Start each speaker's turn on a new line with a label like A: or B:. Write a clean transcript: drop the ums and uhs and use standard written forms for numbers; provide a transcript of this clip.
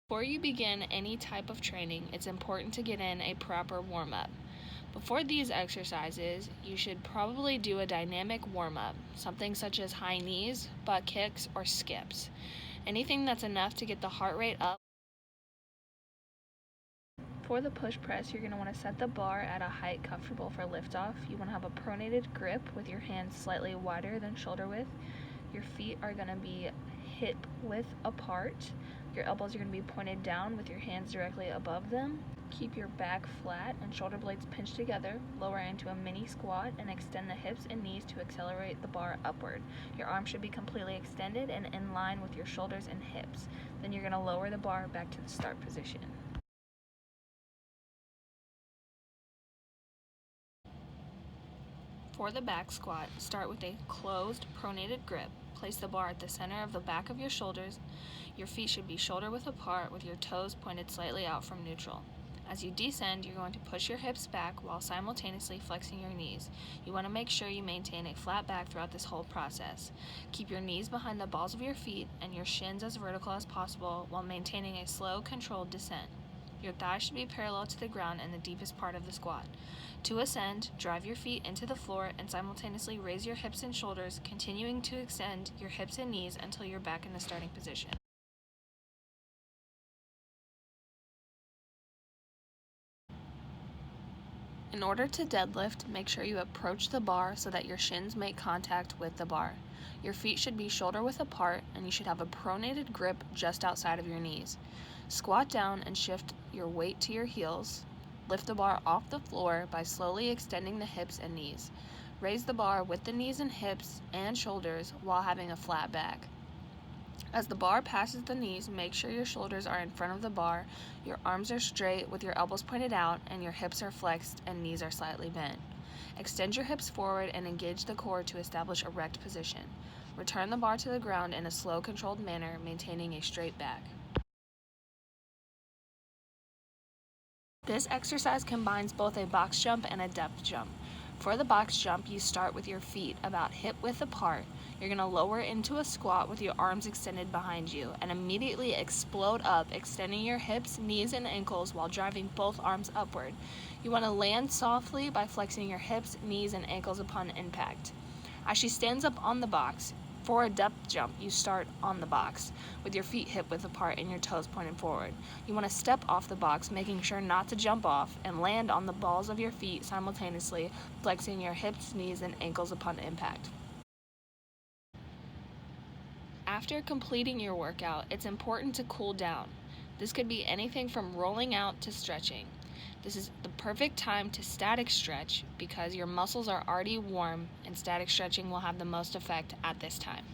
A: Before you begin any type of training, it's important to get in a proper warm-up. Before these exercises, you should probably do a dynamic warm-up, something such as high knees, butt kicks, or skips. Anything that's enough to get the heart rate up. For the push press, you're going to want to set the bar at a height comfortable for liftoff. You want to have a pronated grip with your hands slightly wider than shoulder width. Your feet are going to be hip width apart. Your elbows are going to be pointed down with your hands directly above them. Keep your back flat and shoulder blades pinched together. Lower into a mini squat and extend the hips and knees to accelerate the bar upward. Your arms should be completely extended and in line with your shoulders and hips. Then you're going to lower the bar back to the start position. For the back squat, start with a closed pronated grip. Place the bar at the center of the back of your shoulders. Your feet should be shoulder width apart with your toes pointed slightly out from neutral. As you descend, you're going to push your hips back while simultaneously flexing your knees. You want to make sure you maintain a flat back throughout this whole process. Keep your knees behind the balls of your feet and your shins as vertical as possible while maintaining a slow, controlled descent. Your thighs should be parallel to the ground in the deepest part of the squat. To ascend, drive your feet into the floor and simultaneously raise your hips and shoulders, continuing to extend your hips and knees until you're back in the starting position. In order to deadlift, make sure you approach the bar so that your shins make contact with the bar. Your feet should be shoulder width apart and you should have a pronated grip just outside of your knees. Squat down and shift your weight to your heels. Lift the bar off the floor by slowly extending the hips and knees. Raise the bar with the knees and hips and shoulders while having a flat back. As the bar passes the knees, make sure your shoulders are in front of the bar, your arms are straight with your elbows pointed out, and your hips are flexed and knees are slightly bent. Extend your hips forward and engage the core to establish erect position. Return the bar to the ground in a slow, controlled manner, maintaining a straight back. This exercise combines both a box jump and a depth jump. For the box jump, you start with your feet about hip width apart. You're going to lower into a squat with your arms extended behind you and immediately explode up, extending your hips, knees, and ankles while driving both arms upward. You want to land softly by flexing your hips, knees, and ankles upon impact. As she stands up on the box, for a depth jump, you start on the box with your feet hip width apart and your toes pointed forward. You want to step off the box, making sure not to jump off, and land on the balls of your feet simultaneously, flexing your hips, knees, and ankles upon impact. After completing your workout, it's important to cool down. This could be anything from rolling out to stretching. This is the perfect time to static stretch because your muscles are already warm and static stretching will have the most effect at this time.